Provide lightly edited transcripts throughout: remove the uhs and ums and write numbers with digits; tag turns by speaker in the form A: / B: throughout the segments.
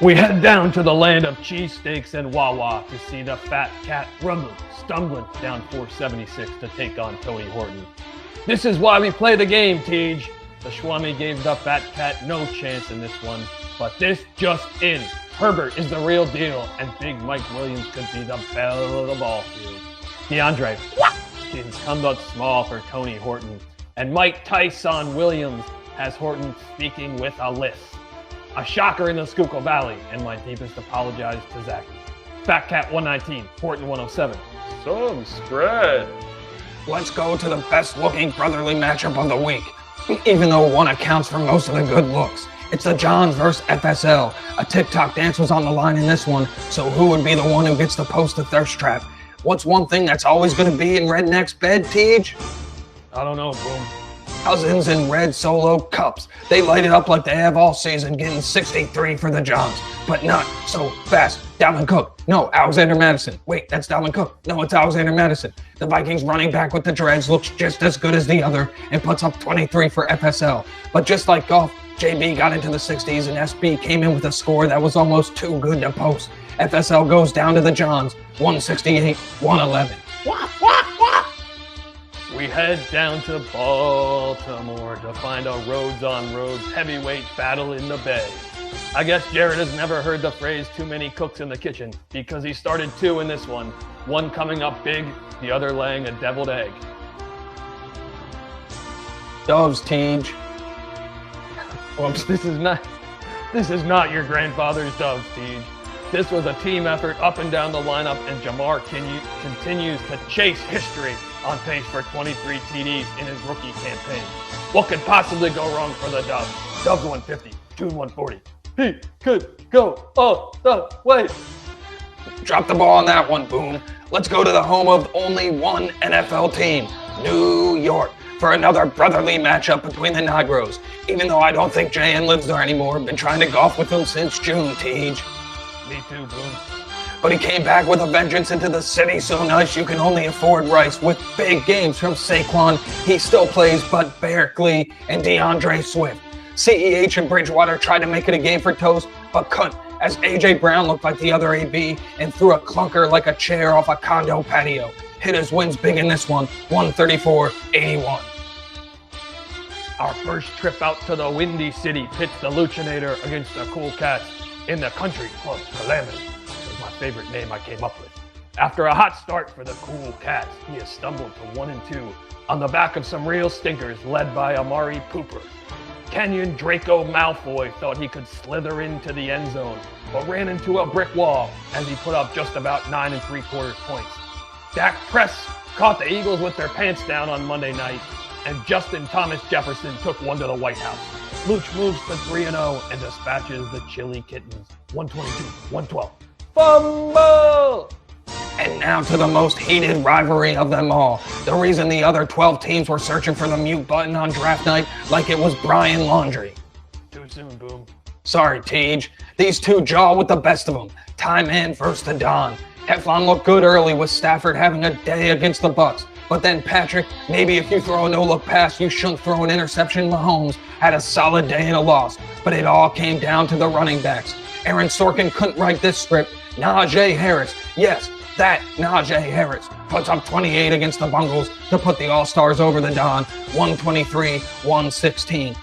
A: We head down to the land of cheesesteaks and Wawa to see the Fat Cat stumbling down 476 to take on Tony Horton. This is why we play the game, Tej. The Schwami gave the Fat Cat no chance in this one, but this just in. Herbert is the real deal, and Big Mike Williams could be the belle of the ball field. DeAndre Hopkins comes up small for Tony Horton, and Mike Tyson Williams has Horton speaking with a lisp. A shocker in the Schuylkill Valley, and my deepest apologize to Zach. Fat Cat 119, Horton 107. Some spread.
B: Let's go to the best-looking brotherly matchup of the week, even though one accounts for most of the good looks. It's the Johns versus FSL. A TikTok dance was on the line in this one, so who would be the one who gets to post the thirst trap? What's one thing that's always going to be in Redneck's bed, Tej?
A: I don't know, Boom.
B: Cousins in red solo cups. They light it up like they have all season, getting 63 for the Johns. But not so fast. Dalvin Cook. No, Alexander Madison. Wait, that's Dalvin Cook. No, it's Alexander Madison. The Vikings running back with the dreads looks just as good as the other and puts up 23 for FSL. But just like golf, JB got into the 60s and SB came in with a score that was almost too good to post. FSL goes down to the Johns, 168-111.
A: We head down to Baltimore to find a roads-on-roads heavyweight battle in the Bay. I guess Jared has never heard the phrase too many cooks in the kitchen because he started two in this one coming up big, the other laying a deviled egg.
B: Doves, Tej.
A: Whoops, this is not your grandfather's Doves, Tej. This was a team effort up and down the lineup, and Jamar continues to chase history on pace for 23 TDs in his rookie campaign. What could possibly go wrong for the Doves? Doves 150, June 140. He could go all the way.
B: Drop the ball on that one, Boom. Let's go to the home of only one NFL team, New York, for another brotherly matchup between the Negros. Even though I don't think JN lives there anymore, been trying to golf with him since June, Tej.
A: Me too, Boom.
B: But he came back with a vengeance into the city so nice you can only afford rice. With big games from Saquon, he still plays Bud Barkley and DeAndre Swift. CEH and Bridgewater tried to make it a game for toast, but couldn't, as A.J. Brown looked like the other AB and threw a clunker like a chair off a condo patio. Hitters wins big in this one, 134-81.
A: Our first trip out to the Windy City pits the Luchinator against the Cool Cats in the Country Club Calamity. My favorite name I came up with. After a hot start for the Cool Cats, he has stumbled to 1-2 on the back of some real stinkers led by Amari Cooper. Kenyon Draco Malfoy thought he could slither into the end zone, but ran into a brick wall as he put up just about 9 3/4 points. Dak Press caught the Eagles with their pants down on Monday night, and Justin Thomas Jefferson took one to the White House. Luch moves to 3-0 and dispatches the Chili Kittens, 122-112. Fumble!
B: And now to the most heated rivalry of them all. The reason the other 12 teams were searching for the mute button on draft night like it was Brian Laundrie.
A: Too soon, Boom.
B: Sorry, Tej. These two jaw with the best of them. Time in versus the Don. Heflon looked good early with Stafford having a day against the Bucs. But then Patrick, maybe if you throw a no-look pass, you shouldn't throw an interception. Mahomes had a solid day and a loss. But it all came down to the running backs. Aaron Sorkin couldn't write this script. Najee Harris, yes, that Najee Harris, puts up 28 against the Bungles to put the All-Stars over the Don, 123-116.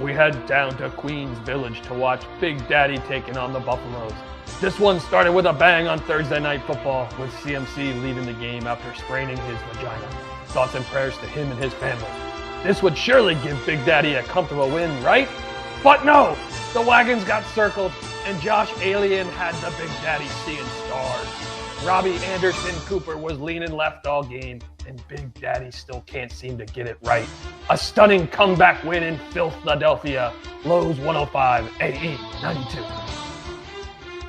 A: We head down to Queens Village to watch Big Daddy taking on the Buffaloes. This one started with a bang on Thursday Night Football, with CMC leaving the game after spraining his vagina. Thoughts and prayers to him and his family. This would surely give Big Daddy a comfortable win, right? But no! The wagons got circled, and Josh Alien had the Big Daddy seeing stars. Robbie Anderson Cooper was leaning left all game, and Big Daddy still can't seem to get it right. A stunning comeback win in Philadelphia. Lowe's 105, AE 92.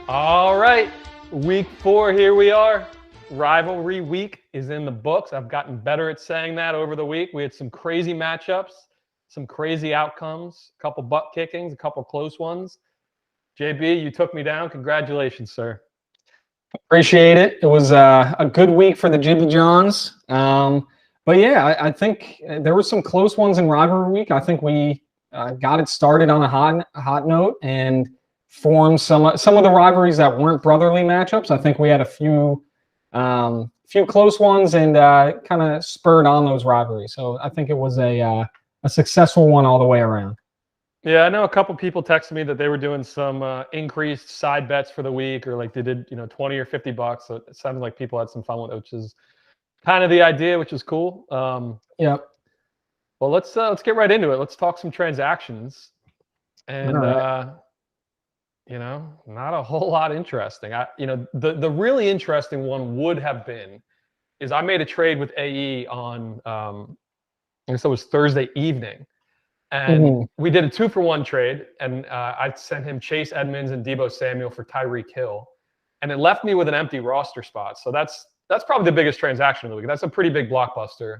A: All right, week 4, here we are. Rivalry week is in the books. I've gotten better at saying that over the week. We had some crazy matchups, some crazy outcomes, a couple butt kickings, a couple close ones. JB, you took me down. Congratulations, sir.
C: Appreciate it. It was a good week for the Jimmy Johns. But yeah, I think there were some close ones in rivalry week. I think we got it started on a hot note and formed some of the rivalries that weren't brotherly matchups. I think we had a few close ones and kind of spurred on those rivalries. So I think it was a successful one all the way around.
A: Yeah, I know a couple people texted me that they were doing some increased side bets for the week, or like they did, 20 or $50. So it sounded like people had some fun with it, which is kind of the idea, which is cool.
C: Yeah.
A: Well, let's get right into it. Let's talk some transactions, and
C: right.
A: not a whole lot interesting. The really interesting one would have been is I made a trade with AE on I guess it was Thursday evening. And we did a 2-for-1 trade, and I sent him Chase Edmonds and Deebo Samuel for Tyreek Hill, and it left me with an empty roster spot. So that's probably the biggest transaction of the week. That's a pretty big blockbuster.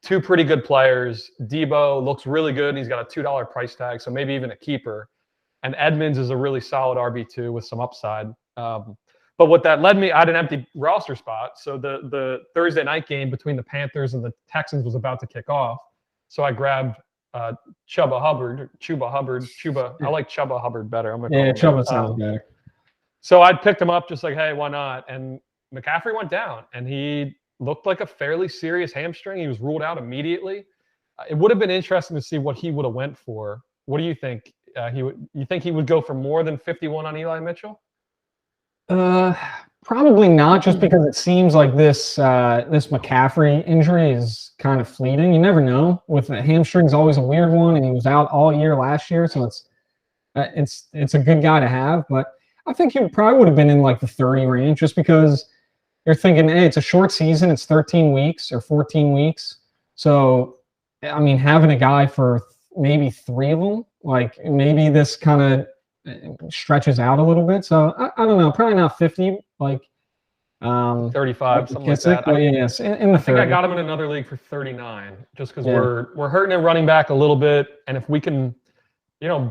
A: 2 pretty good players. Deebo looks really good, and he's got a $2 price tag, so maybe even a keeper. And Edmonds is a really solid RB2 with some upside. But what that led me, I had an empty roster spot. So the Thursday night game between the Panthers and the Texans was about to kick off. So I grabbed Chuba Hubbard. I like Chuba Hubbard better. I'm gonna call him
C: Chuba sounds better.
A: So I picked him up just like, hey, why not? And McCaffrey went down, and he looked like a fairly serious hamstring. He was ruled out immediately. It would have been interesting to see what he would have went for. What do you think? You think he would go for more than 51 on Eli Mitchell?
C: Probably not, just because it seems like this McCaffrey injury is kind of fleeting. You never know. With the hamstring's always a weird one, and he was out all year last year, so it's a good guy to have. But I think he probably would have been in like the 30 range, just because you're thinking, hey, it's a short season. It's 13 weeks or 14 weeks. So, I mean, having a guy for maybe 3 of them, like maybe this kind of stretches out a little bit. So I don't know, probably not 50, like
A: 35, something like that.
C: Yes, in the 30.
A: I think I got him in another league for 39, just because we're hurting a running back a little bit, and if we can,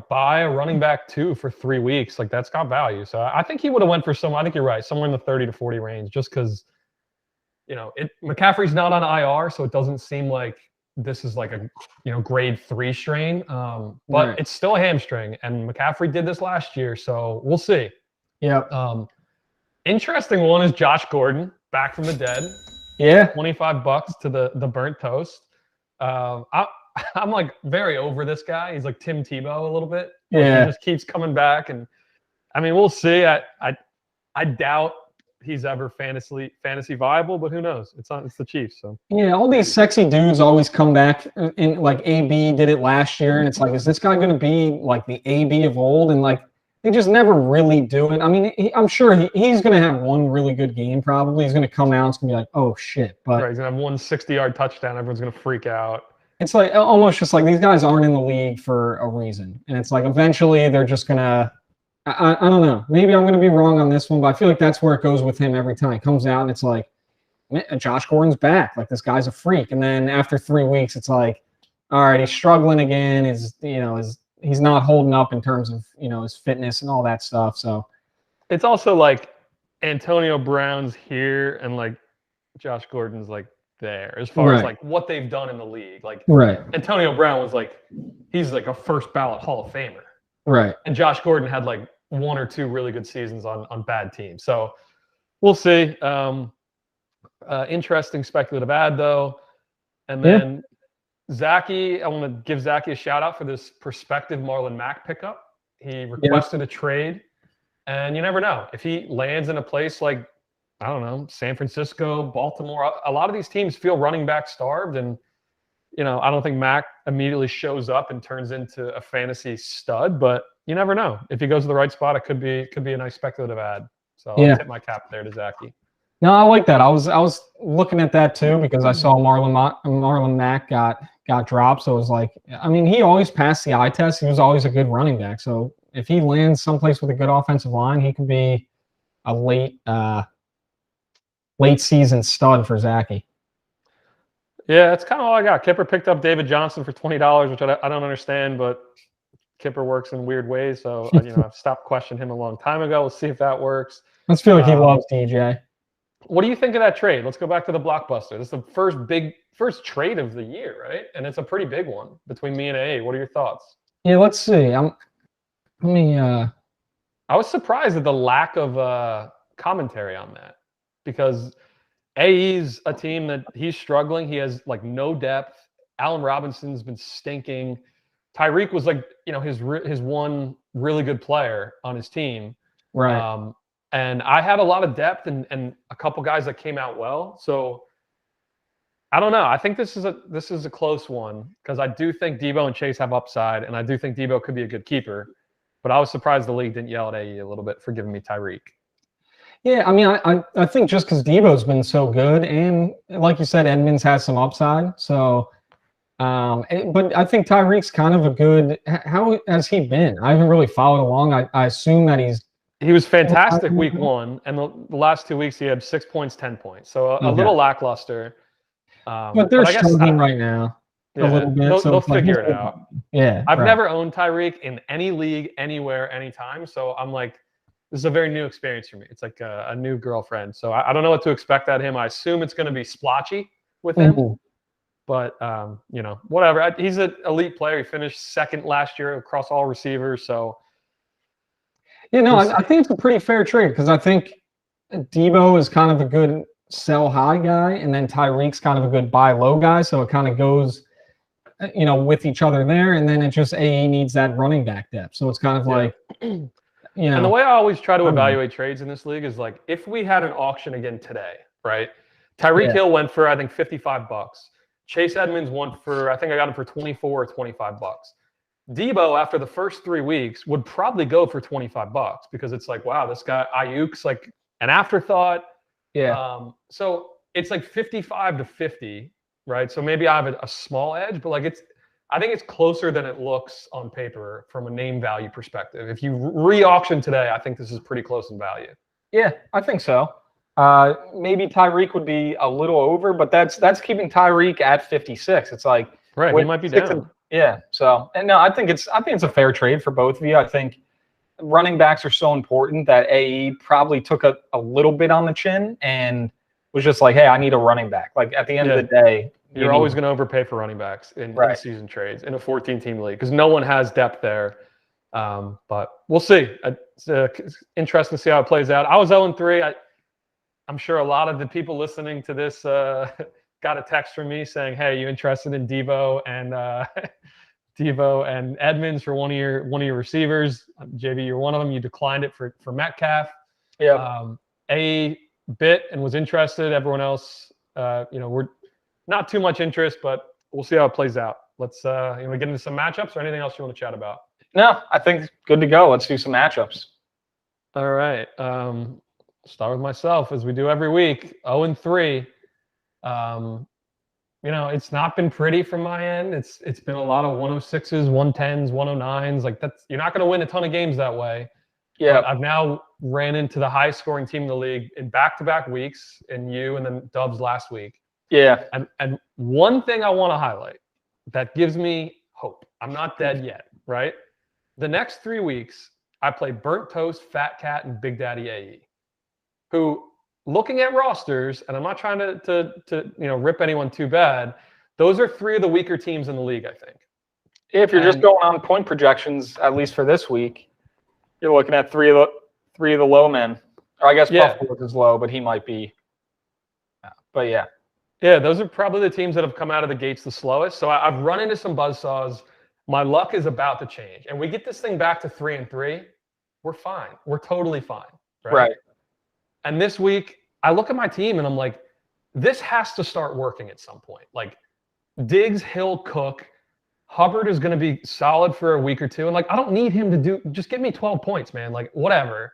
A: buy a running back too for 3 weeks, like that's got value. So I think he would have went for I think you're right, somewhere in the 30 to 40 range, just because, McCaffrey's not on IR, so it doesn't seem like this is like a grade 3 strain, but it's still a hamstring, and McCaffrey did this last year, so we'll see.
C: Yeah.
A: Interesting one is Josh Gordon back from the dead.
C: Yeah,
A: $25 to the burnt toast. I'm like very over this guy. He's like Tim Tebow a little bit.
C: Yeah,
A: he just keeps coming back, and I mean, we'll see. I doubt he's ever fantasy viable, but who knows? It's the Chiefs. So
C: yeah, all these sexy dudes always come back, and like AB did it last year, and it's like, is this guy going to be like the AB of old? And like they just never really do it. I mean, I'm sure he's going to have one really good game. Probably he's going to come out. It's going to be like, oh shit! But
A: he's going to have one 60-yard touchdown. Everyone's going to freak out.
C: It's like almost just like these guys aren't in the league for a reason, and it's like eventually they're just gonna. I don't know. Maybe I'm going to be wrong on this one, but I feel like that's where it goes with him every time. He comes out and it's like, man, Josh Gordon's back. Like, this guy's a freak. And then after 3 weeks, it's like, all right, he's struggling again. He's not holding up in terms of, his fitness and all that stuff. So
A: it's also like Antonio Brown's here and like Josh Gordon's like there as far as like what they've done in the league. Like Antonio Brown was like, he's like a first ballot Hall of Famer.
C: Right.
A: And Josh Gordon had like 1 or 2 really good seasons on bad teams. So we'll see. Interesting speculative ad though. And then Zachy, I want to give Zachy a shout out for this prospective Marlon Mack pickup. He requested a trade, and you never know. If he lands in a place like, I don't know, San Francisco, Baltimore, a lot of these teams feel running back starved, and I don't think Mack immediately shows up and turns into a fantasy stud, but you never know. If he goes to the right spot, it could be a nice speculative ad. So I'll tip my cap there to Zachy.
C: No, I like that. I was looking at that too, because I saw Marlon Mack got dropped. So it was like, I mean, he always passed the eye test. He was always a good running back. So if he lands someplace with a good offensive line, he could be a late season stud for Zachy.
A: Yeah, that's kind of all I got. Kipper picked up David Johnson for $20, which I don't understand, but Kipper works in weird ways. So, I've stopped questioning him a long time ago. We'll see if that works.
C: Let's feel like he loves DJ.
A: What do you think of that trade? Let's go back to the blockbuster. This is the first trade of the year, right? And it's a pretty big one between me and AA. What are your thoughts?
C: Yeah, let's see. Let me.
A: I was surprised at the lack of commentary on that because AE's a team that he's struggling. He has like no depth. Allen Robinson's been stinking. Tyreek was like, his one really good player on his team.
C: Right.
A: And I had a lot of depth and a couple guys that came out well. So I don't know. I think this is a close one because I do think Debo and Chase have upside, and I do think Debo could be a good keeper. But I was surprised the league didn't yell at AE a little bit for giving me Tyreek.
C: Yeah, I mean, I think just because Debo's been so good, and like you said, Edmonds has some upside. So, but I think Tyreek's kind of a good. How has he been? I haven't really followed along. I assume that
A: he was fantastic week 1, and the last 2 weeks he had 6 points, 10 points. So a little lackluster.
C: But they're struggling right now a little bit.
A: They'll figure it out.
C: Yeah,
A: I've never owned Tyreek in any league, anywhere, anytime. So I'm like, this is a very new experience for me. It's like a new girlfriend. So I don't know what to expect out of him. I assume it's going to be splotchy with him. But, whatever. He's an elite player. He finished second last year across all receivers. So,
C: I think it's a pretty fair trade because I think Debo is kind of a good sell high guy, and then Tyreek's kind of a good buy low guy. So it kind of goes, with each other there. And then it just AE needs that running back depth. So it's kind of like,
A: And the way I always try to evaluate trades in this league is like, if we had an auction again today, right? Tyreek Hill went for, I think, $55. Chase Edmonds went for, I think I got him for 24 or $25. Debo, after the first 3 weeks, would probably go for $25 because it's like, wow, this guy Ayuk's like an afterthought.
C: Yeah.
A: So it's like 55 to 50, right? So maybe I have a small edge, but like I think it's closer than it looks on paper from a name value perspective. If you re-auction today, I think this is pretty close in value.
C: Yeah, I think so. Maybe Tyreek would be a little over, but that's keeping Tyreek at 56. It's like
A: right, he might be down.
C: Yeah. So, and no, I think it's a fair trade for both of you. I think running backs are so important that AE probably took a little bit on the chin and was just like, hey, I need a running back. Like at the end of the day,
A: you're always going to overpay for running backs in season trades in a 14-team league because no one has depth there. But we'll see. It's interesting to see how it plays out. I was 0-3. I'm sure a lot of the people listening to this got a text from me saying, "Hey, you interested in Devo and Edmonds for one of your receivers?" JV, you're one of them. You declined it for Metcalf.
C: Yeah.
A: A bit and was interested. Everyone else, we're not too much interest, but we'll see how it plays out. Let's get into some matchups or anything else you want to chat about.
C: No, I think it's good to go. Let's do some matchups.
A: All right. Start with myself as we do every week. 0-3. It's not been pretty from my end. It's been a lot of 106s, 110s, 109s. Like you're not going to win a ton of games that way.
C: Yeah.
A: But I've now ran into the highest scoring team in the league in back-to-back weeks, and you and then Dubs last week.
C: Yeah.
A: And one thing I want to highlight that gives me hope. I'm not dead yet, right? The next 3 weeks, I play Burnt Toast, Fat Cat, and Big Daddy AE, who, looking at rosters, and I'm not trying to rip anyone too bad, those are 3 of the weaker teams in the league, I think.
C: If you're just going on point projections, at least for this week, you're looking at 3 of the low men. Or I guess Buffalo is low, but he might be. But yeah.
A: Yeah, those are probably the teams that have come out of the gates the slowest. So I've run into some buzzsaws. My luck is about to change. And we get this thing back to 3-3, we're fine. We're totally fine. Right. And this week, I look at my team and I'm like, this has to start working at some point. Like Diggs, Hill, Cook, Hubbard is going to be solid for a week or two. And like, I don't need him to just give me 12 points, man. Like whatever.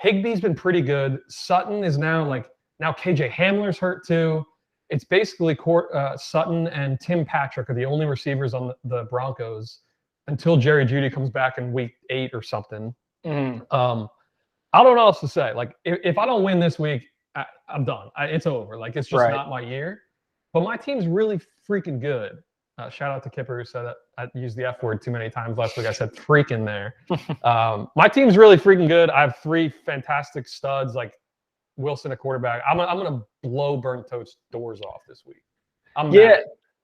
A: Higbee's been pretty good. Sutton is now KJ Hamler's hurt too. It's basically Sutton and Tim Patrick are the only receivers on the Broncos until Jerry Jeudy comes back in week 8 or something.
C: Mm-hmm.
A: I don't know what else to say. Like, if I don't win this week, I'm done. It's over. Like, it's just not my year. But my team's really freaking good. Shout out to Kipper, who said that I used the F word too many times last week. I said freaking there. My team's really freaking good. I have 3 fantastic studs, like Wilson, a quarterback. I'm gonna blow Burnt Toast doors off this week.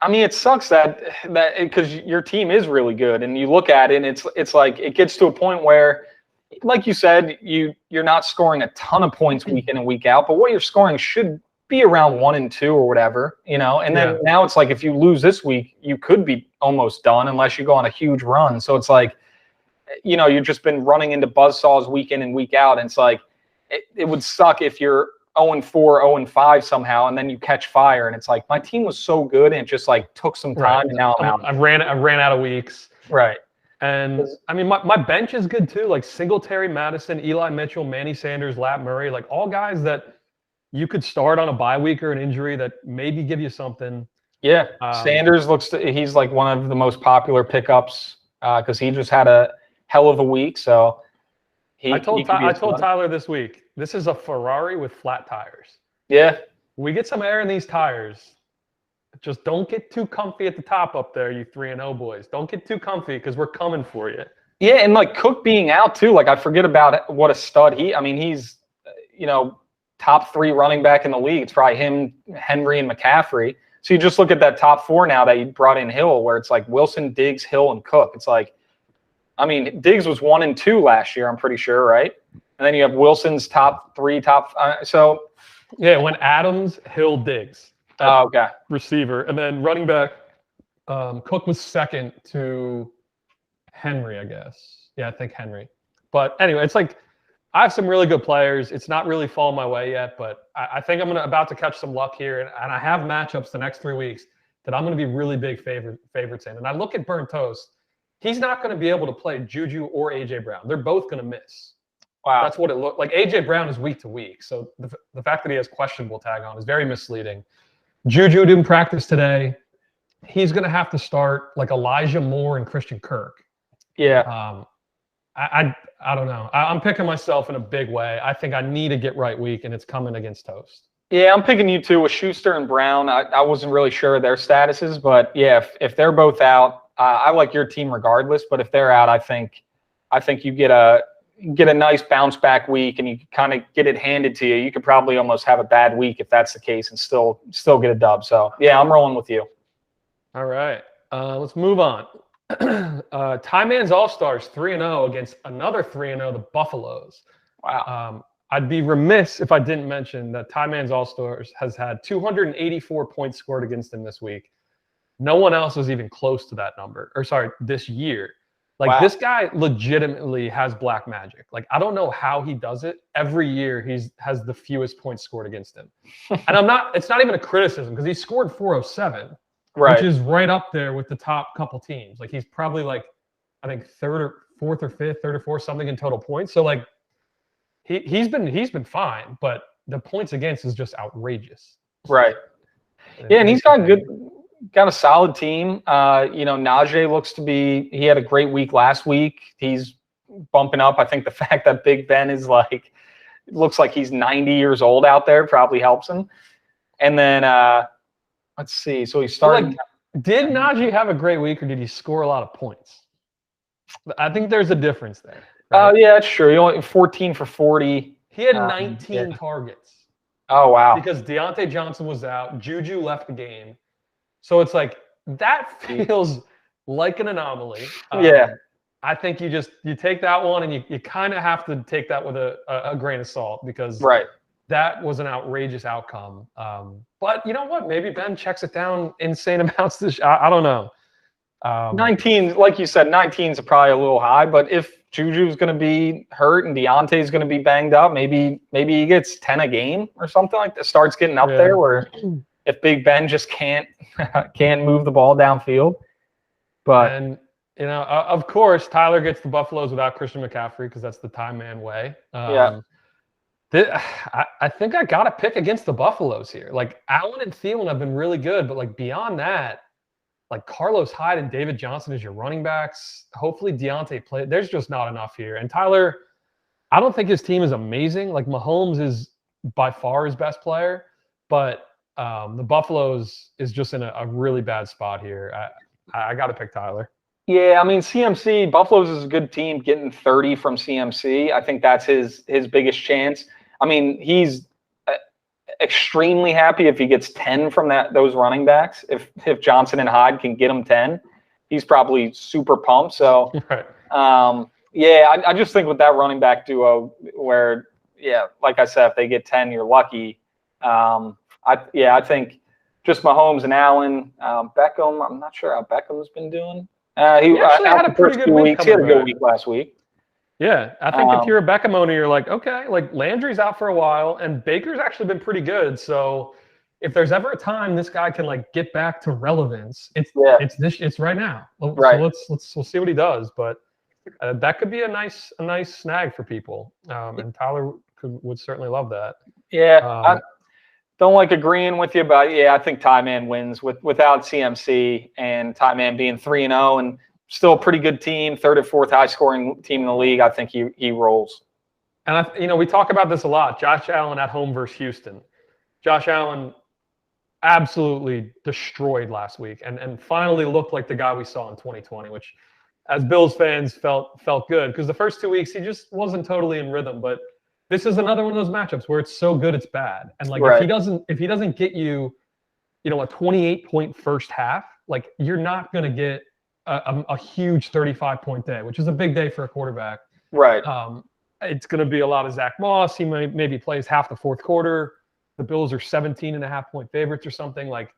D: I mean, it sucks that because your team is really good, and you look at it, and it's like it gets to a point where, like you said, you're not scoring a ton of points week in and week out, but what you're scoring should be around 1 and 2 or whatever, you know. And then now it's like if you lose this week, you could be almost done unless you go on a huge run. So it's like, you know, you've just been running into buzzsaws week in and week out, and it's like it would suck if you're 0-4, 0-5 somehow, and then you catch fire, and it's like my team was so good, and it just like took some time, and now I'm out.
A: I ran out of weeks.
D: Right.
A: And I mean, my bench is good too. Like Singletary, Madison, Eli Mitchell, Manny Sanders, Lat Murray, like all guys that you could start on a bye week or an injury that maybe give you something.
D: Yeah, Sanders he's like one of the most popular pickups because he just had a hell of a week. So
A: I told Tyler this week, this is a Ferrari with flat tires.
D: Yeah.
A: We get some air in these tires. Just don't get too comfy at the top up there, you 3-0 boys. Don't get too comfy because we're coming for you.
D: Yeah, and like Cook being out too, like I forget about what a stud he's, you know, top 3 running back in the league. It's probably him, Henry, and McCaffrey. So you just look at that top 4 now that you brought in Hill, where it's like Wilson, Diggs, Hill, and Cook. It's like, I mean, Diggs was 1 and 2 last year, I'm pretty sure, right? And then you have Wilson's top 3, so.
A: Yeah, when Adams, Hill, Diggs.
D: Oh, okay.
A: Receiver. And then running back, Cook was second to Henry, I guess. Yeah, I think Henry. But anyway, it's like I have some really good players. It's not really falling my way yet, but I think I'm about to catch some luck here. And I have matchups the next 3 weeks that I'm going to be really big favorites in. And I look at Burnt Toast. He's not going to be able to play Juju or A.J. Brown. They're both going to miss.
D: Wow.
A: That's what it looked like. A.J. Brown is week to week. So the fact that he has questionable tag on is very misleading. Juju didn't practice today. He's going to have to start like Elijah Moore and Christian Kirk.
D: Yeah.
A: I don't know. I'm picking myself in a big way. I think I need a get right week, and it's coming against Toast.
D: Yeah, I'm picking you too with Schuster and Brown. I wasn't really sure of their statuses, but yeah, if they're both out, I like your team regardless. But if they're out, I think you get a nice bounce back week, and you kind of get it handed to you. You could probably almost have a bad week if that's the case, and still get a dub. So yeah, I'm rolling with you.
A: All right, let's move on. Ty Man's All-Stars 3-0 against another 3-0, the Buffaloes.
D: Wow.
A: I'd be remiss if I didn't mention that Ty Man's All-Stars has had 284 points scored against him this week. No one else was even close to that number. This year. Like, wow. This guy legitimately has black magic. Like, I don't know how he does it. Every year he has the fewest points scored against him. And it's not even a criticism because he scored 407. Right. Which is right up there with the top couple teams. Like, he's probably like, I think third or fourth, something in total points. So like he's been fine, but the points against is just outrageous.
D: Right. Yeah, and he's got a solid team. You know, Najee he had a great week last week. He's bumping up. I think the fact that Big Ben is looks like he's 90 years old out there probably helps him. And then let's see. So he started.
A: Did Najee have a great week, or did he score a lot of points? I think there's a difference there.
D: Right? Yeah, that's true. He only 14 for 40.
A: He had 19 targets.
D: Oh, wow.
A: Because Deontay Johnson was out. Juju left the game. So it's like, that feels like an anomaly.
D: Yeah.
A: I think you take that one, and you kind of have to take that with a grain of salt, because
D: right.
A: That was an outrageous outcome. But you know what? Maybe Ben checks it down insane amounts. I don't know.
D: 19, like you said, 19 is probably a little high. But if Juju's going to be hurt and Deontay's going to be banged up, maybe he gets 10 a game or something like that. Starts getting up there where if Big Ben just can't move the ball downfield. But
A: you know, of course, Tyler gets the Buffaloes without Christian McCaffrey because that's the Ty Man way.
D: Yeah.
A: I think I got to pick against the Buffaloes here. Like, Allen and Thielen have been really good, but like beyond that, like Carlos Hyde and David Johnson as your running backs. Hopefully Deontay play. There's just not enough here. And Tyler, I don't think his team is amazing. Like, Mahomes is by far his best player, but the Buffaloes is just in a really bad spot here. I got to pick Tyler.
D: Yeah, I mean, CMC, Buffaloes is a good team. Getting 30 from CMC, I think that's his biggest chance. I mean, he's extremely happy if he gets 10 from those running backs. If Johnson and Hyde can get him 10, he's probably super pumped. So,
A: Right.
D: yeah, I just think with that running back duo where, yeah, like I said, if they get 10, you're lucky. I think just Mahomes and Allen, Beckham. I'm not sure how Beckham's been doing.
A: He actually had a pretty good week.
D: He had a good week last week.
A: Yeah, I think if you're a Beckham owner, you're like, okay, like Landry's out for a while, and Baker's actually been pretty good. So if there's ever a time this guy can like get back to relevance, it's right now.
D: Right.
A: So we'll see what he does, but that could be a nice snag for people. And Tyler would certainly love that.
D: Yeah, I don't like agreeing with you, but yeah, I think Ty Man wins without CMC, and Ty Man being 3-0 and still a pretty good team, third or fourth high scoring team in the league. I think he rolls.
A: And we talk about this a lot. Josh Allen at home versus Houston. Josh Allen absolutely destroyed last week and finally looked like the guy we saw in 2020, which as Bills fans felt good because the first 2 weeks he just wasn't totally in rhythm. But this is another one of those matchups where it's so good it's bad. And like if he doesn't get you, a 28-point first half, like you're not gonna get a huge 35-point day, which is a big day for a quarterback.
D: Right.
A: It's going to be a lot of Zach Moss. He maybe plays half the fourth quarter. The Bills are 17.5-point favorites or something. Like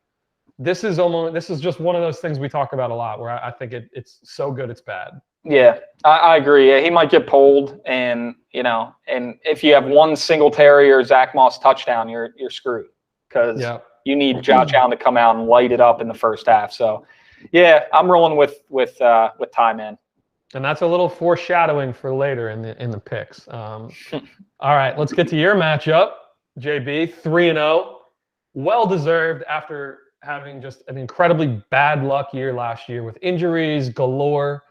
A: this is just one of those things we talk about a lot where I think it's so good it's bad.
D: Yeah, I agree. Yeah, he might get pulled, and if you have one Singletary or Zach Moss touchdown, you're screwed because you need Josh Allen to come out and light it up in the first half. So. Yeah, I'm rolling with Ty Man.
A: And that's a little foreshadowing for later in the picks. All right, let's get to your matchup, JB. 3-0, well deserved after having just an incredibly bad luck year last year with injuries galore.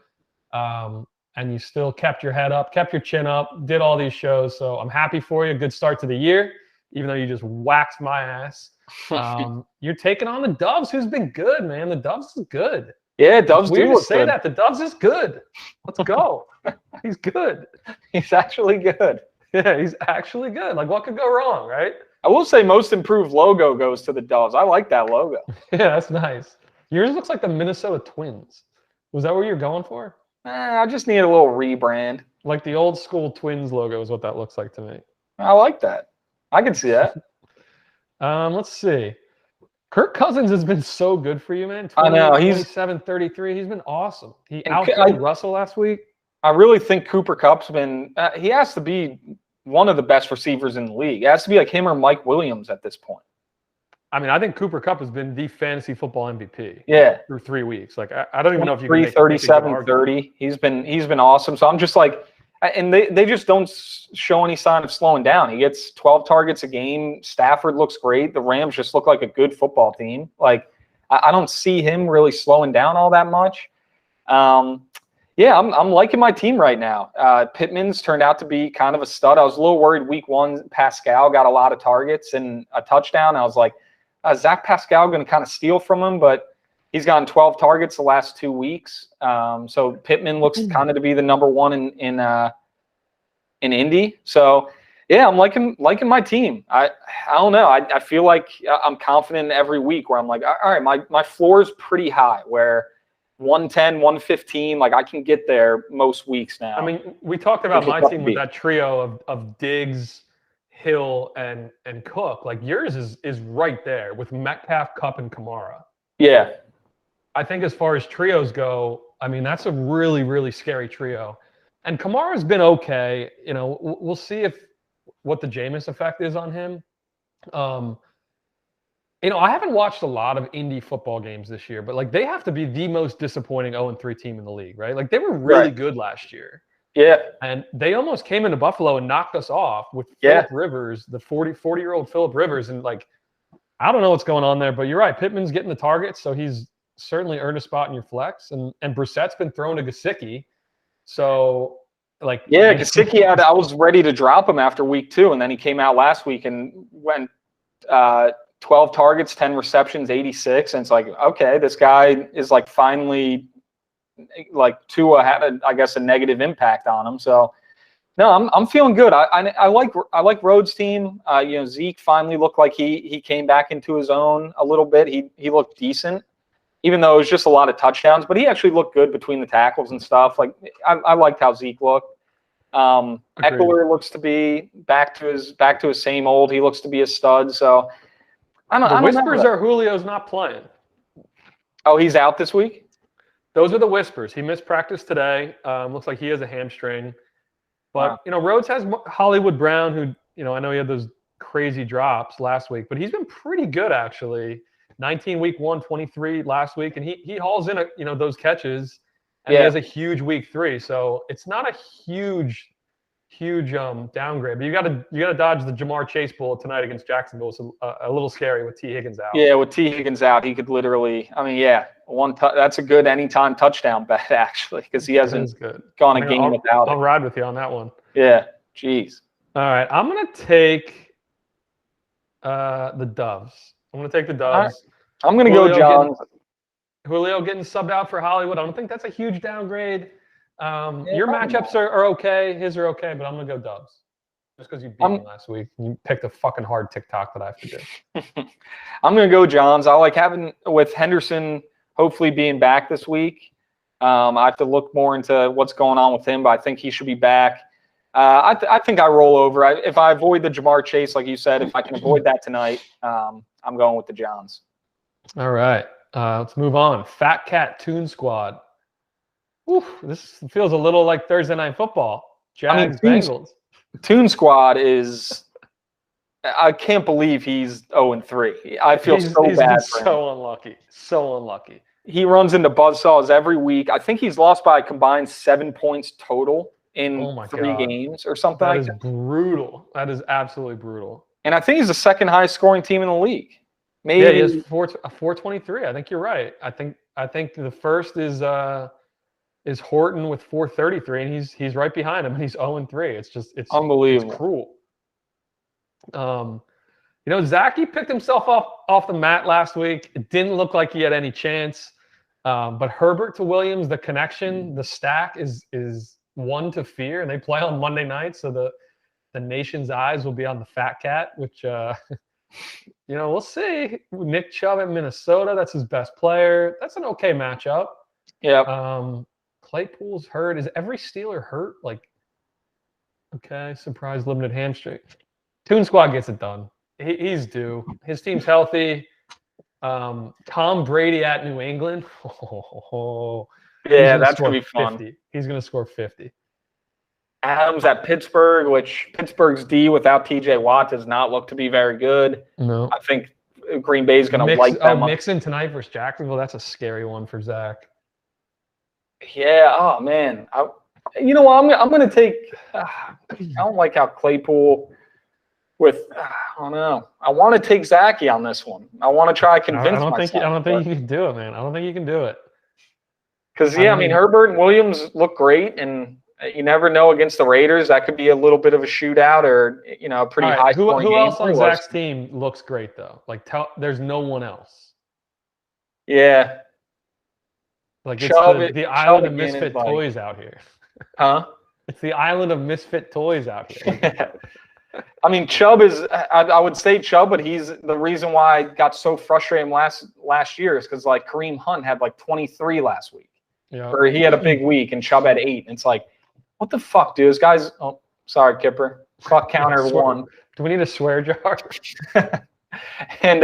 A: And you still kept your head up, kept your chin up, did all these shows. So I'm happy for you. Good start to the year, even though you just waxed my ass. You're taking on the Doves, who's been good, man. The Doves is good.
D: Yeah, Doves
A: do
D: look
A: say
D: good.
A: that. The Doves is good. Let's go. He's good.
D: He's actually good.
A: Yeah, he's actually good. Like, what could go wrong, right?
D: I will say most improved logo goes to the Doves. I like that logo.
A: Yeah, that's nice. Yours looks like the Minnesota Twins. Was that what you're going for?
D: I just need a little rebrand.
A: Like the old school Twins logo is what that looks like to me.
D: I like that. I can see that.
A: Let's see. Kirk Cousins has been so good for you, man.
D: I know.
A: 27-33. He's been awesome. He outplayed Russell last week.
D: I really think Cooper Kupp's been he has to be one of the best receivers in the league. It has to be like him or Mike Williams at this point.
A: I mean, I think Cooper Kupp has been the fantasy football MVP.
D: Yeah.
A: Through 3 weeks. Like, I don't even know if you can make
D: 37-30. He's been awesome. So I'm just like, and they just don't show any sign of slowing down. He gets 12 targets a game. Stafford looks great. The Rams just look like a good football team. Like, I don't see him really slowing down all that much. Yeah, I'm liking my team right now. Pittman's turned out to be kind of a stud. I was a little worried week 1. Pascal got a lot of targets and a touchdown. I was like, Zach Pascal going to kind of steal from him, but he's gotten 12 targets the last 2 weeks. So Pittman looks kind of to be the number one in Indy. So yeah, I'm liking my team. I don't know. I feel like I'm confident every week where I'm like, all right, my floor is pretty high where 110, 115, like I can get there most weeks now.
A: I mean, we talked about my team with that trio of Diggs, Hill, and Cook. Like yours is right there with Metcalf, Kupp, and Kamara.
D: Yeah.
A: I think as far as trios go, I mean, that's a really, really scary trio. And Kamara's been okay. We'll see what the Jameis effect is on him. I haven't watched a lot of Indy football games this year, but like they have to be the most disappointing 0-3 team in the league, right? Like they were really good last year.
D: Yeah.
A: And they almost came into Buffalo and knocked us off with Phillip Rivers, the 40-year-old Phillip Rivers. And like, I don't know what's going on there, but you're right. Pittman's getting the targets, so he's certainly earned a spot in your flex. And Brissett's been thrown to Gesicki. So like,
D: yeah, Gesicki I was ready to drop him after week 2, and then he came out last week and went 12 targets, 10 receptions, 86. And it's like, okay, this guy is like finally like Tua had a negative impact on him. So No, I'm feeling good. I like Rhodes' team. Zeke finally looked like he came back into his own a little bit. He looked decent, even though it was just a lot of touchdowns. But he actually looked good between the tackles and stuff. Like I liked how Zeke looked. Eckler looks to be back to his same old. He looks to be a stud. So
A: The whispers are Julio's not playing.
D: Oh, he's out this week?
A: Those are the whispers. He missed practice today. Looks like he has a hamstring. But, Rhodes has Hollywood Brown, who, I know he had those crazy drops last week, but he's been pretty good, actually. 19 week 1, 23 last week. And he hauls in, those catches. And he has a huge week 3. So it's not a huge downgrade. But you gotta dodge the Jamar Chase bullet tonight against Jacksonville. It's a little scary with T. Higgins out.
D: Yeah, with T. Higgins out, he could literally. That's a good anytime touchdown bet actually, because he hasn't gone a game without it.
A: I'll ride with you on that one.
D: Yeah, jeez.
A: All right, I'm gonna take the Doves. I'm gonna take the Doves.
D: Right. I'm gonna go John.
A: Julio getting subbed out for Hollywood. I don't think that's a huge downgrade. Your matchups are okay. His are okay, but I'm going to go Dubs. Just because you beat me last week. You picked a fucking hard TikTok that I have to do.
D: I'm going to go Johns. I like having with Henderson hopefully being back this week. I have to look more into what's going on with him, but I think he should be back. I think I roll over. If I avoid the Jamar Chase, like you said, if I can avoid that tonight, I'm going with the Johns.
A: All right. Let's move on. Fat Cat Toon Squad. Oof, this feels a little like Thursday Night Football. Jags, Bengals.
D: Toon Squad is – I can't believe he's 0-3. I feel so bad for him.
A: So unlucky. So unlucky.
D: He runs into buzzsaws every week. I think he's lost by a combined 7 points total in 3 games or something like that.
A: That is brutal. That is absolutely brutal.
D: And I think he's the second highest scoring team in the league. Maybe.
A: Yeah, he has 423. I think you're right. I think the first is Horton with 433, and he's right behind him, and he's 0-3. It's
D: unbelievable.
A: It's cruel. Zachy picked himself off the mat last week. It didn't look like he had any chance. But Herbert to Williams, the connection, the stack is one to fear, and they play on Monday night, so the nation's eyes will be on the Fat Cat, which we'll see. Nick Chubb at Minnesota, that's his best player. That's an okay matchup.
D: Yeah.
A: Claypool's hurt. Is every Steeler hurt? Surprise limited hamstring. Toon Squad gets it done. He's due. His team's healthy. Tom Brady at New England.
D: Yeah, that's going to be fun.
A: 50. He's going to score 50.
D: Adams at Pittsburgh, which Pittsburgh's D without TJ Watt does not look to be very good.
A: No.
D: I think Green Bay is going to light them up.
A: Mixon tonight versus Jacksonville. That's a scary one for Zach.
D: Yeah. Oh man. You know what? I'm going to take. I don't like how Claypool with. I don't know. I want to take Zachy on this one. I want to try to convince myself.
A: I don't think you can do it, man. I don't think you can do it.
D: Because Herbert and Williams look great, and you never know against the Raiders. That could be a little bit of a shootout, or a pretty high scoring game.
A: Who else on Zach's team looks great though? There's no one else.
D: Yeah.
A: It's the island of misfit toys out here.
D: Huh?
A: It's the island of misfit toys out here.
D: Chubb is. I would say Chubb, but he's the reason why I got so frustrated last year is because Kareem Hunt had 23 last week.
A: Yeah.
D: Or he had a big week and Chubb had 8. And it's what the fuck, dude? This guy's. Oh, sorry, Kipper. Fuck counter 1.
A: Do we need a swear jar?
D: And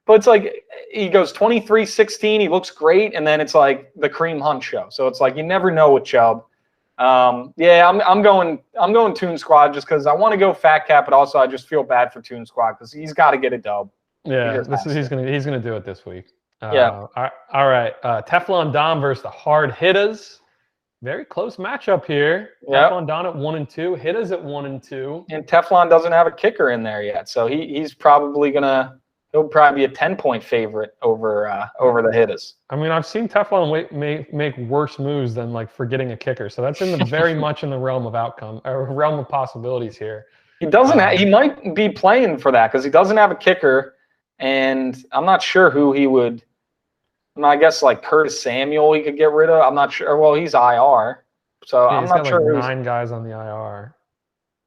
D: but it's he goes 23-16. He looks great, and then it's the Kareem Hunt show. So it's you never know with Chubb. I'm going Toon Squad just because I want to go Fat Cat, but also I just feel bad for Toon Squad because he's got to get a dub.
A: Yeah, he's gonna do it this week.
D: Yeah.
A: All right. Teflon Don versus the Hard Hitters. Very close matchup here.
D: Yep.
A: Teflon Don at 1-2. Hitters at 1-2.
D: And Teflon doesn't have a kicker in there yet, so he's probably he'll probably be a 10-point favorite over the Hitters.
A: I've seen Teflon make worse moves than forgetting a kicker, so that's very much in the realm of outcome or realm of possibilities here.
D: He doesn't. He might be playing for that because he doesn't have a kicker, and I'm not sure who he would. I guess Curtis Samuel he could get rid of. I'm not sure. Well, he's IR, So
A: Yeah,
D: I'm
A: he's
D: not
A: got
D: sure.
A: like
D: who's,
A: 9 guys on the IR.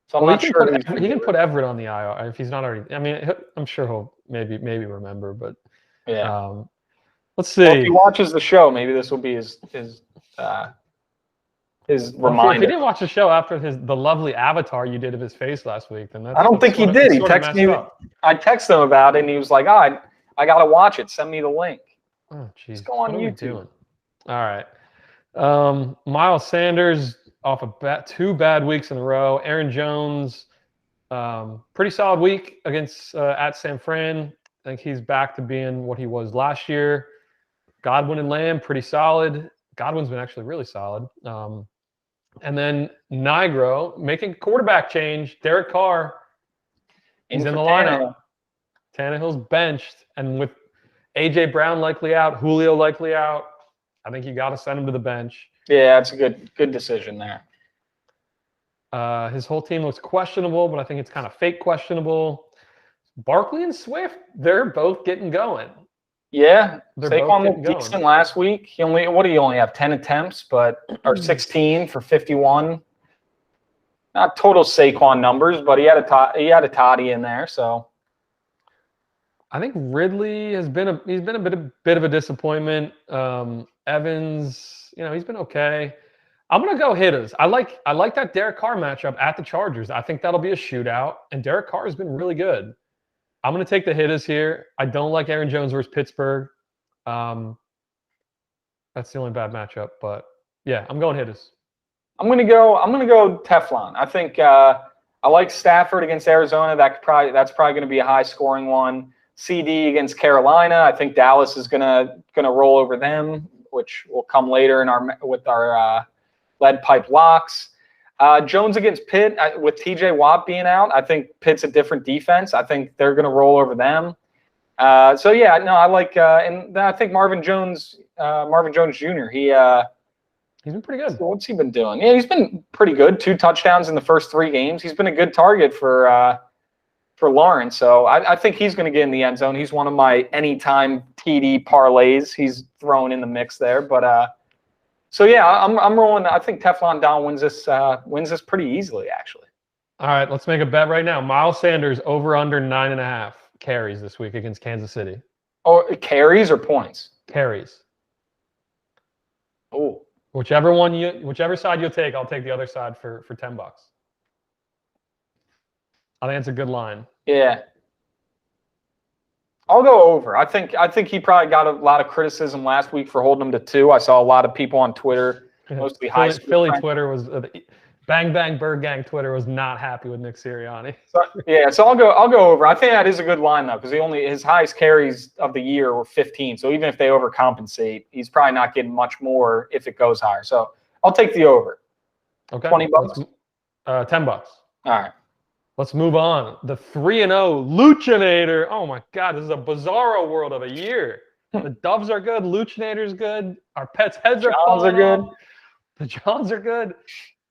D: so I'm
A: Well,
D: not sure. who's
A: he can put Everett on the IR if he's not already. I mean, I'm sure he'll maybe remember, but
D: Yeah.
A: let's
D: Well, if he
A: see.
D: watches the show, maybe this will be his
A: Well, if he
D: reminder.
A: didn't watch the show after the lovely avatar you did of his face last week, then
D: I don't think he did. He texted me.
A: Up.
D: I texted him about it, and he was like, "Oh, I gotta watch it. Send me the link."
A: Oh, jeez.
D: Just go on
A: What are we
D: YouTube.
A: doing? All right. Miles Sanders off of 2 bad weeks in a row. Aaron Jones, pretty solid week against at San Fran. I think he's back to being what he was last year. Godwin and Lamb, pretty solid. Godwin's been actually really solid. And then Nigro making quarterback change. Derek Carr, he's in the lineup. Tannehill's benched, and with A.J. Brown likely out, Julio likely out, I think you got to send him to the bench.
D: Yeah, that's a good decision there.
A: His whole team looks questionable, but I think it's kind of fake questionable. Barkley and Swift, they're both getting going.
D: Yeah,
A: They're
D: Saquon
A: both
D: looked
A: getting
D: decent
A: going.
D: last week. He only have 10 attempts, but or 16 for 51. Not total Saquon numbers, but he had a toddy in there. So
A: I think Ridley he's been a bit of a disappointment. Evans, he's been okay. I'm gonna go hitters. I like that Derek Carr matchup at the Chargers. I think that'll be a shootout, and Derek Carr has been really good. I'm gonna take the hitters here. I don't like Aaron Jones versus Pittsburgh. That's the only bad matchup, but yeah, I'm going hitters.
D: I'm gonna go Teflon. I think I like Stafford against Arizona. That's probably gonna be a high scoring one. CD against Carolina. I think Dallas is gonna roll over them, which will come later with our lead pipe locks. Jones against Pitt with TJ Watt being out. I think Pitt's a different defense. I think they're gonna roll over them. So yeah, no, I like and I think Marvin Jones Jr.
A: He's been pretty good.
D: What's he been doing? Yeah, he's been pretty good. 2 touchdowns in the first 3 games. He's been a good target for Lawrence. So I think he's going to get in the end zone. He's one of my anytime TD parlays. He's thrown in the mix there. But so yeah, I'm rolling. I think Teflon Don wins this pretty easily, actually.
A: All right, let's make a bet right now. Miles Sanders over under 9.5 carries this week against Kansas City.
D: Oh, carries or points?
A: Carries.
D: Oh.
A: Whichever side you'll take, I'll take the other side for $10. I think it's a good line.
D: Yeah. I'll go over. I think he probably got a lot of criticism last week for holding him to 2. I saw a lot of people on Twitter, mostly high school
A: Philly
D: friends.
A: Twitter was Bang Bang Bird Gang Twitter was not happy with Nick Sirianni.
D: So I'll go over. I think that is a good line though, because his highest carries of the year were 15. So even if they overcompensate, he's probably not getting much more if it goes higher. So I'll take the over.
A: Okay.
D: $20.
A: $10.
D: All right.
A: Let's move on. The 3-0 Luchinator. Oh my God, this is a bizarro world of a year. The Doves are good. Luchinator's good. Our pets' heads are falling off. The Johns are good.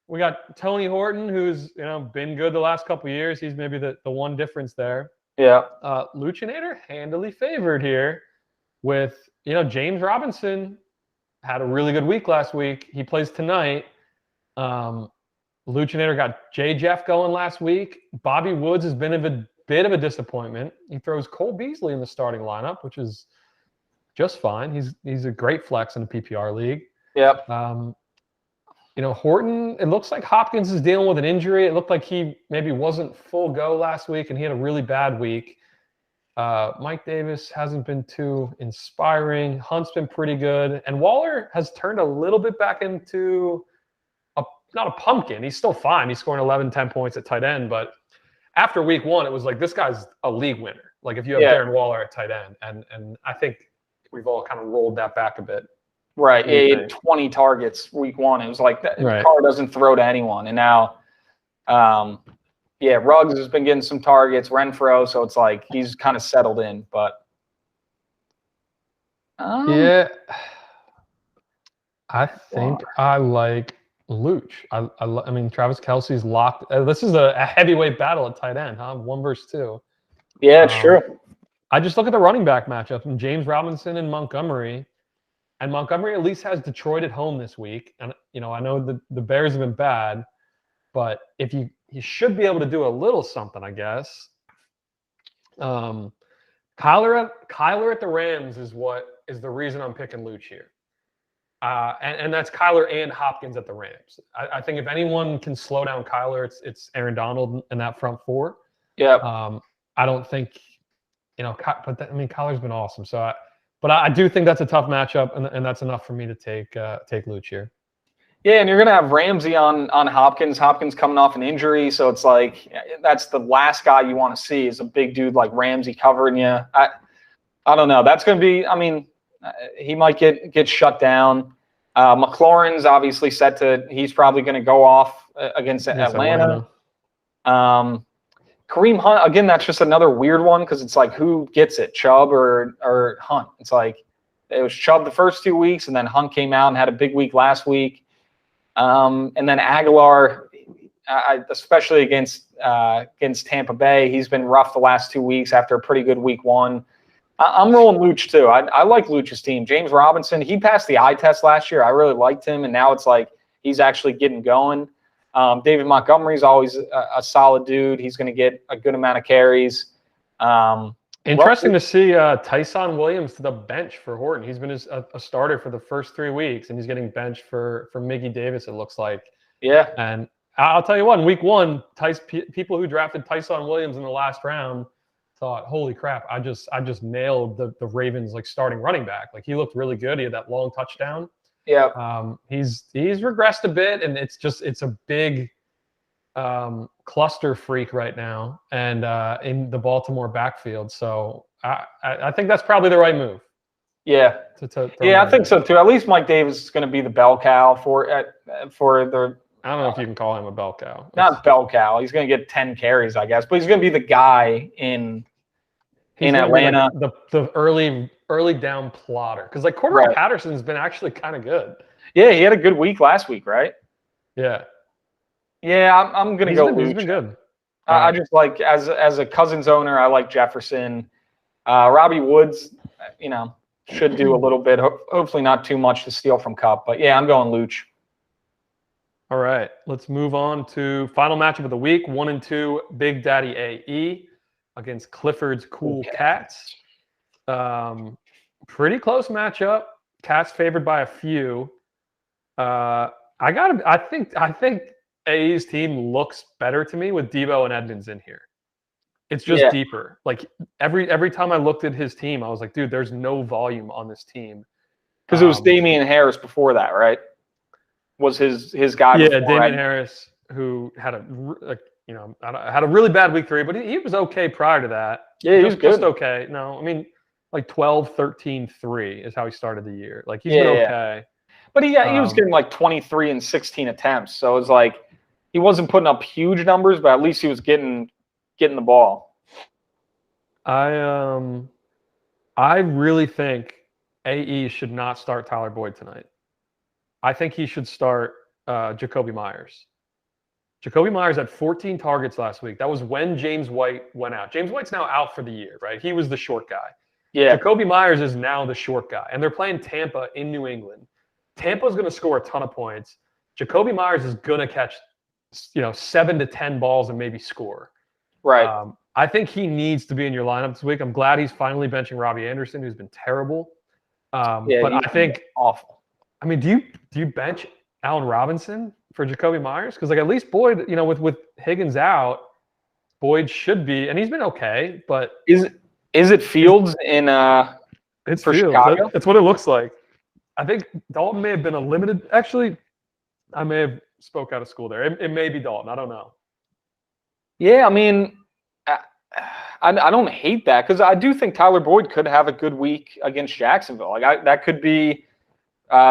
A: We got Tony Horton, who's been good the last couple of years. He's maybe the one difference there.
D: Yeah.
A: Luchinator handily favored here with James Robinson had a really good week last week. He plays tonight. Luchinator got J. Jeff going last week. Bobby Woods has been a bit of a disappointment. He throws Cole Beasley in the starting lineup, which is just fine. He's a great flex in a PPR league.
D: Yep.
A: Horton, it looks like Hopkins is dealing with an injury. It looked like he maybe wasn't full go last week, and he had a really bad week. Mike Davis hasn't been too inspiring. Hunt's been pretty good. And Waller has turned a little bit back into not a pumpkin. He's still fine. He's scoring 11, 10 points at tight end. But after week 1, it was like, this guy's a league winner. Like if you have Darren Waller at tight end. And I think we've all kind of rolled that back a bit.
D: Right. He had 20 targets week 1. It was like that. Right. Carr doesn't throw to anyone. And now, Ruggs has been getting some targets, Renfro. So it's like he's kind of settled in. But
A: I think I like Luch. I mean, Travis Kelce's locked. This is a heavyweight battle at tight end, huh? 1 versus 2.
D: Yeah, it's true.
A: I just look at the running back matchup and James Robinson and Montgomery. And Montgomery at least has Detroit at home this week. And, I know the Bears have been bad, but if you should be able to do a little something, I guess. Kyler at the Rams is the reason I'm picking Luch here. And that's Kyler and Hopkins at the Rams. I think if anyone can slow down Kyler, it's Aaron Donald in that front four.
D: Yeah.
A: I don't think, Kyler's been awesome. So, but I do think that's a tough matchup, and that's enough for me to take Luch here.
D: Yeah, and you're going to have Ramsey on Hopkins. Hopkins coming off an injury, so it's like that's the last guy you want to see is a big dude like Ramsey covering you. I don't know. That's going to be he might get shut down. McLaurin's obviously he's probably going to go off against Atlanta. Kareem Hunt, again, that's just another weird one because it's like who gets it, Chubb or Hunt? It's like it was Chubb the first 2 weeks, and then Hunt came out and had a big week last week. And then Aguilar, especially against Tampa Bay, he's been rough the last 2 weeks after a pretty good week 1. I'm rolling Luch too. I like Luch's team. James Robinson, he passed the eye test last year. I really liked him, and now it's like he's actually getting going. David Montgomery's always a solid dude. He's going to get a good amount of carries.
A: Interesting to see Tyson Williams to the bench for Horton. He's been a starter for the first 3 weeks, and he's getting benched for Mickey Davis, it looks like.
D: Yeah.
A: And I'll tell you what, in week 1, people who drafted Tyson Williams in the last round thought, holy crap, I just nailed the Ravens starting running back. He looked really good. He had that long touchdown.
D: Yeah.
A: He's regressed a bit, and it's a big cluster freak right now, and in the Baltimore backfield. So I think that's probably the right move.
D: Yeah. I think so too. At least Mike Davis is going to be the bell cow for the.
A: I don't know if you can call him a bell cow.
D: Not bell cow. He's going to get 10 carries, I guess, but he's going to be the guy in Atlanta.
A: The early down plotter, because Cordell Patterson's been actually kind of good.
D: Yeah, he had a good week last week, right?
A: Yeah.
D: Yeah, I'm going to go Luch.
A: He's been good.
D: I just like as a Cousins owner, I like Jefferson. Robbie Woods, should do a little bit. Hopefully not too much to steal from Kupp, but yeah, I'm going Luch.
A: All right, let's move on to final matchup of the week. 1 and 2, Big Daddy AE against Clifford's Cool Cats. Pretty close matchup. Cats favored by a few. I think AE's team looks better to me with Debo and Edmonds in here. It's just deeper. Every time I looked at his team, I was like, dude, there's no volume on this tean.
D: Because it was Damian Harris before that, right? Was his guy?
A: Yeah, Damian Harris, who had a really bad week 3, but he was okay prior to that.
D: Yeah, he was good.
A: Just okay. No, 12, 13, 3 is how he started the year. He's been okay.
D: But he was getting 23 and 16 attempts, so it was he wasn't putting up huge numbers, but at least he was getting the ball.
A: I really think AE should not start Tyler Boyd tonight. I think he should start Jacoby Myers. Jacoby Myers had 14 targets last week. That was when James White went out. James White's now out for the year, right? He was the short guy.
D: Yeah.
A: Jacoby Myers is now the short guy, and they're playing Tampa in New England. Tampa's going to score a ton of points. Jacoby Myers is going to catch, 7 to 10 balls and maybe score.
D: Right.
A: I think he needs to be in your lineup this week. I'm glad he's finally benching Robbie Anderson, who's been terrible. But I think
D: awful.
A: Do you bench Allen Robinson for Jacoby Myers? Because at least Boyd, with Higgins out, Boyd should be, and he's been okay. But
D: is it Fields in?
A: It's
D: for
A: Fields.
D: Chicago.
A: That's what it looks like. I think Dalton may have been a limited. Actually, I may have spoke out of school there. It may be Dalton. I don't know.
D: Yeah, I don't hate that because I do think Tyler Boyd could have a good week against Jacksonville. That could be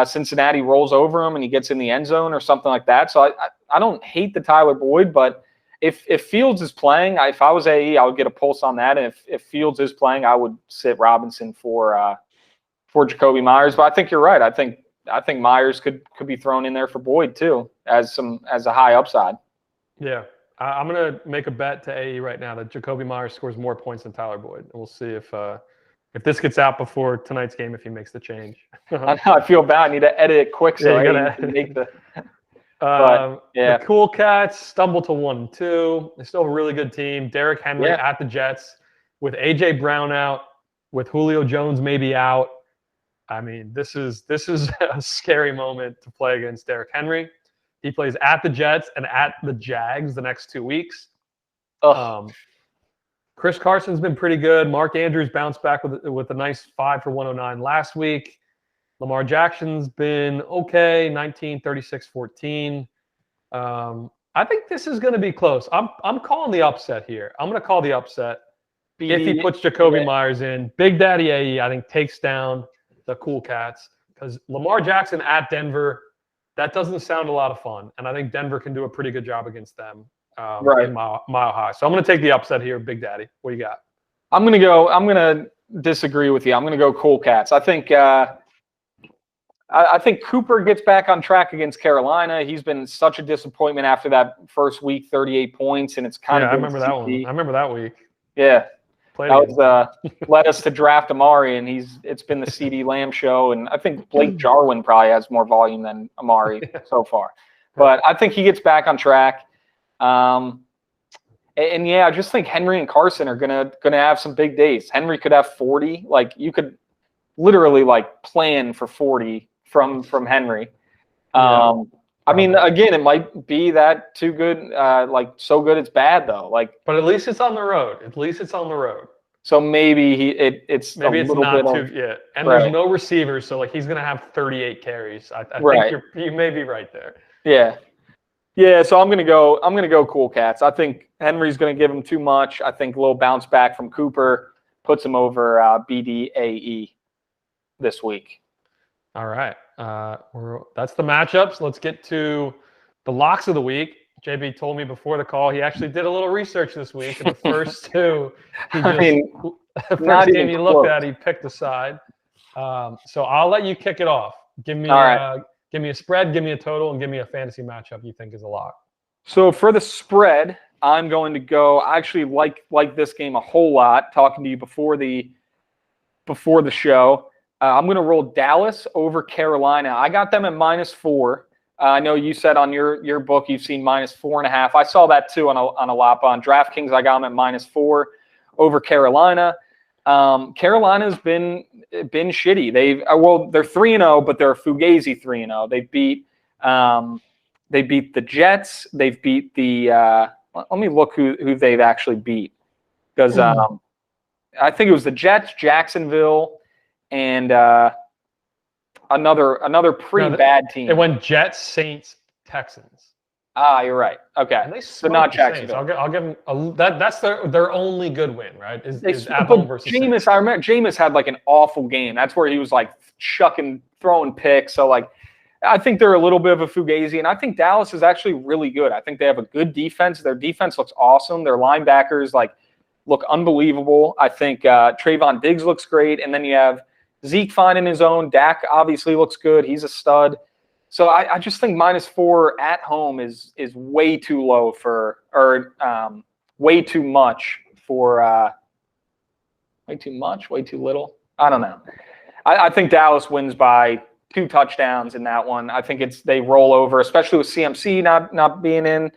D: Cincinnati rolls over him and he gets in the end zone or something like that. So I don't hate the Tyler Boyd, but if Fields is playing, if I was AE, I would get a pulse on that. And if Fields is playing, I would sit Robinson for Jacoby Myers. But I think you're right. I think Myers could be thrown in there for Boyd too as a high upside.
A: Yeah. I'm going to make a bet to AE right now that Jacoby Myers scores more points than Tyler Boyd. And we'll see if If this gets out before tonight's game, if he makes the change.
D: I know, I feel bad. I need to edit it quick so
A: Yeah, you
D: I
A: gotta-
D: can make the. But, yeah.
A: The Cool Cats stumble to 1-2. They're still a really good team. Derrick Henry
D: Yeah.
A: at the Jets with A.J. Brown out, with Julio Jones maybe out. I mean, this is a scary moment to play against Derrick Henry. He plays at the Jets and at the Jags the next 2 weeks. Chris Carson's been pretty good. Mark Andrews bounced back with a nice 5 for 109 last week. Lamar Jackson's been okay, 19, 36, 14. I think this is going to be close. I'm calling the upset here. I'm going to call the upset if he puts Jacoby Myers in. Big Daddy AE, I think, takes down the Cool Cats because Lamar Jackson at Denver, that doesn't sound a lot of fun. And I think Denver can do a pretty good job against them in Mile High. So I'm going to take the upset here, Big Daddy. What do you got?
D: I'm going to disagree with you. I'm going to go Cool Cats. I think Cooper gets back on track against Carolina. He's been such a disappointment after that first week, 38 points, and it's kind of.
A: I remember that one. I remember that week.
D: Yeah, that was led us to draft Amari, and it's been the CD Lamb show, and I think Blake Jarwin probably has more volume than Amari so far. But I think he gets back on track. And I just think Henry and Carson are gonna have some big days. Henry could have 40. Like you could literally like plan for 40 from Henry. I mean, again, it might be that too good, like so good it's bad though. Like,
A: but at least it's on the road. At least it's on the road.
D: So maybe it's
A: maybe it's not too and
D: right.
A: There's no receivers, so like he's gonna have 38 carries. I think you may be right there.
D: Yeah. So I'm gonna go Cool Cats. I think Henry's gonna give him too much. I think a little bounce back from Cooper puts him over BDAE this week.
A: All right. That's the matchups. Let's get to the locks of the week. JB told me before the call he actually did a little research this week. And the first two, the first game he looked at, he picked a side. So I'll let you kick it off. Give me a spread, give me a total, and give me a fantasy matchup you think is a lock.
D: So for the spread, I'm going to go. I actually like this game a whole lot. Talking to you before the show. I'm going to roll Dallas over Carolina. I got them at -4. I know you said on your book you've seen -4.5. I saw that too on a lot. On DraftKings, I got them at -4 over Carolina. Carolina's been shitty. They're 3-0, but they're a Fugazi 3-0. They beat the Jets. They've beat the. Let me look who they've actually beat because I think it was the Jets, Jacksonville, and another pretty bad team.
A: It went Jets, Saints, Texans.
D: You're right. Okay,
A: and
D: so not Jacksonville.
A: I'll give them that's their only good win, right? Is at home versus
D: Jameis.
A: Saints.
D: I remember Jameis had like an awful game. That's where he was like throwing picks. So like, I think they're a little bit of a Fugazi, and I think Dallas is actually really good. I think they have a good defense. Their defense looks awesome. Their linebackers look unbelievable. I think Trayvon Diggs looks great, and then you have Zeke finding his own. Dak obviously looks good. He's a stud. So I just think -4 at home is way too low way too much for way too much, way too little. I don't know. I think Dallas wins by 2 touchdowns in that one. I think they roll over, especially with CMC not being in.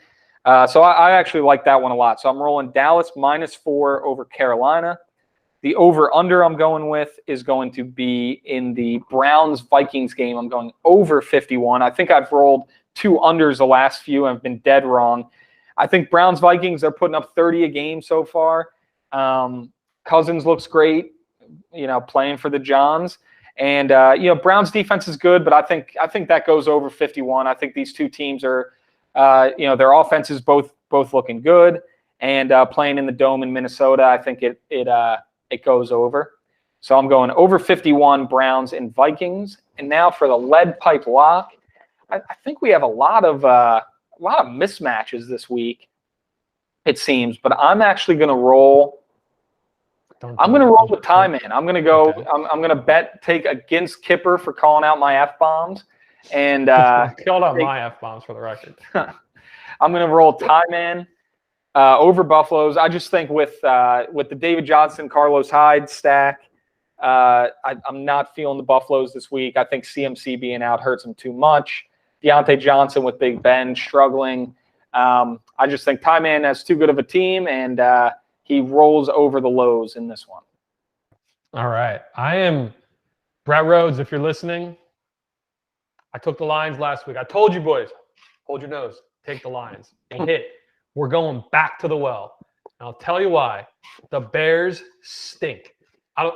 D: So I actually like that one a lot. So I'm rolling Dallas -4 over Carolina. The over-under I'm going with is going to be in the Browns-Vikings game. I'm going over 51. I think I've rolled 2 unders the last few and I've been dead wrong. I think Browns-Vikings, they're putting up 30 a game so far. Cousins looks great, playing for the Johns. And, Browns defense is good, but I think that goes over 51. I think these two teams are, their offenses both looking good. And playing in the Dome in Minnesota, I think it goes over. So I'm going over 51 Browns and Vikings. And now for the lead pipe lock, I think we have a lot of mismatches this week, it seems. But I'm actually going to roll. I'm going to roll with Ty Man. I'm going to go. Okay. I'm going to take against Kipper for calling out my F-bombs. And
A: called out my F-bombs for the record.
D: I'm going to roll Ty Man. Over Buffaloes. I just think with the David Johnson, Carlos Hyde stack, I'm not feeling the Buffaloes this week. I think CMC being out hurts them too much. Deontay Johnson with Big Ben struggling. I just think Ty Man has too good of a team, and he rolls over the lows in this one.
A: All right. I am Brett Rhodes, if you're listening. I took the Lions last week. I told you, boys, hold your nose. Take the Lions. And hit. We're going back to the well. And I'll tell you why. The Bears stink.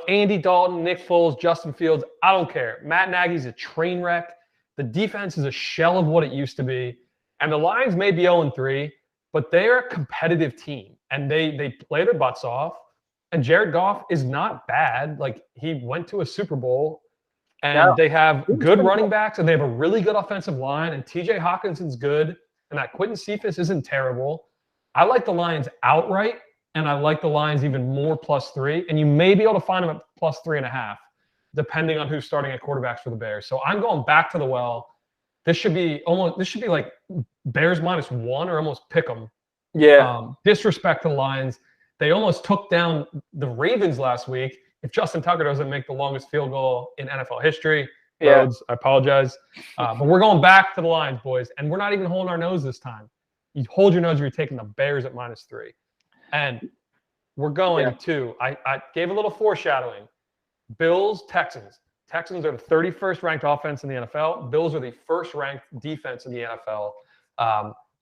A: Andy Dalton, Nick Foles, Justin Fields, I don't care. Matt Nagy's a train wreck. The defense is a shell of what it used to be. And the Lions may be 0-3, but they're a competitive team. And they play their butts off. And Jared Goff is not bad. Like, he went to a Super Bowl. And they have good running backs, and they have a really good offensive line. And TJ Hawkinson's good. And that Quentin Cephas isn't terrible. I like the Lions outright, and I like the Lions even more +3. And you may be able to find them at +3.5, depending on who's starting at quarterbacks for the Bears. So I'm going back to the well. This should be like Bears -1 or almost pick them.
D: Yeah.
A: Disrespect the Lions. They almost took down the Ravens last week. If Justin Tucker doesn't make the longest field goal in NFL history, Rhodes, I apologize. But we're going back to the Lions, boys. And we're not even holding our nose this time. You hold your nose if you're taking the Bears at -3. And we're going to, I gave a little foreshadowing. Bills, Texans. Texans are the 31st ranked offense in the NFL. Bills are the first ranked defense in the NFL.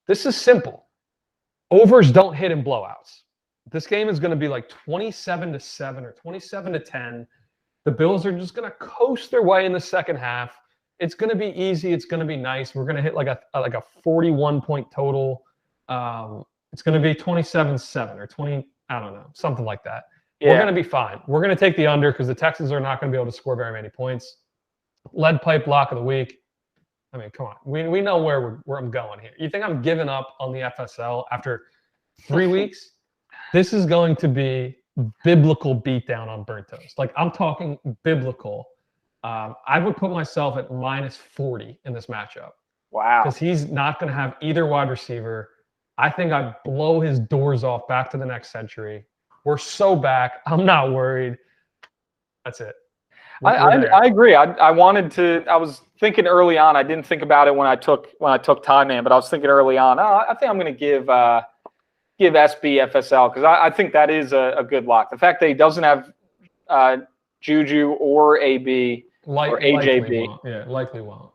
A: This is simple. Overs don't hit in blowouts. This game is going to be like 27-7 or 27-10. The Bills are just going to coast their way in the second half. It's going to be easy. It's going to be nice. We're going to hit like a 41-point total. It's going to be 27-7 or 20, I don't know, something like that. Yeah. We're going to be fine. We're going to take the under because the Texans are not going to be able to score very many points. Lead pipe lock of the week. I mean, come on. We know where I'm going here. You think I'm giving up on the FSL after 3 weeks? This is going to be biblical beatdown on burnt toast. Like, I'm talking biblical. I would put myself at -40 in this matchup.
D: Wow.
A: Because he's not going to have either wide receiver. I think I blow his doors off back to the next century. We're so back. I'm not worried. That's it.
D: I agree. I was thinking early on. I didn't think about it when I took Ty Man, but I was thinking early on. I think I'm going to give SBFSL because I think that is a good lock. The fact that he doesn't have Juju or AB or AJB.
A: Likely won't.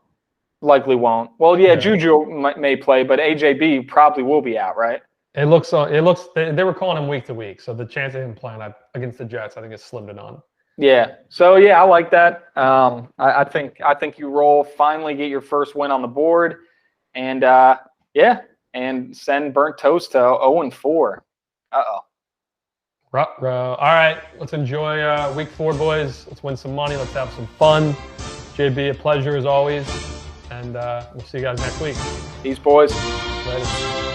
D: Likely won't. Well, yeah. Juju may play, but AJB probably will be out, right?
A: They were calling him week to week, so the chance of him playing against the Jets, I think, is slim to none.
D: Yeah. So yeah, I like that. I think you roll, finally get your first win on the board, and and send burnt toast to 0-4.
A: All right, let's enjoy week 4, boys. Let's win some money. Let's have some fun. JB, a pleasure as always, and we'll see you guys next week.
D: Peace, boys.
A: Later.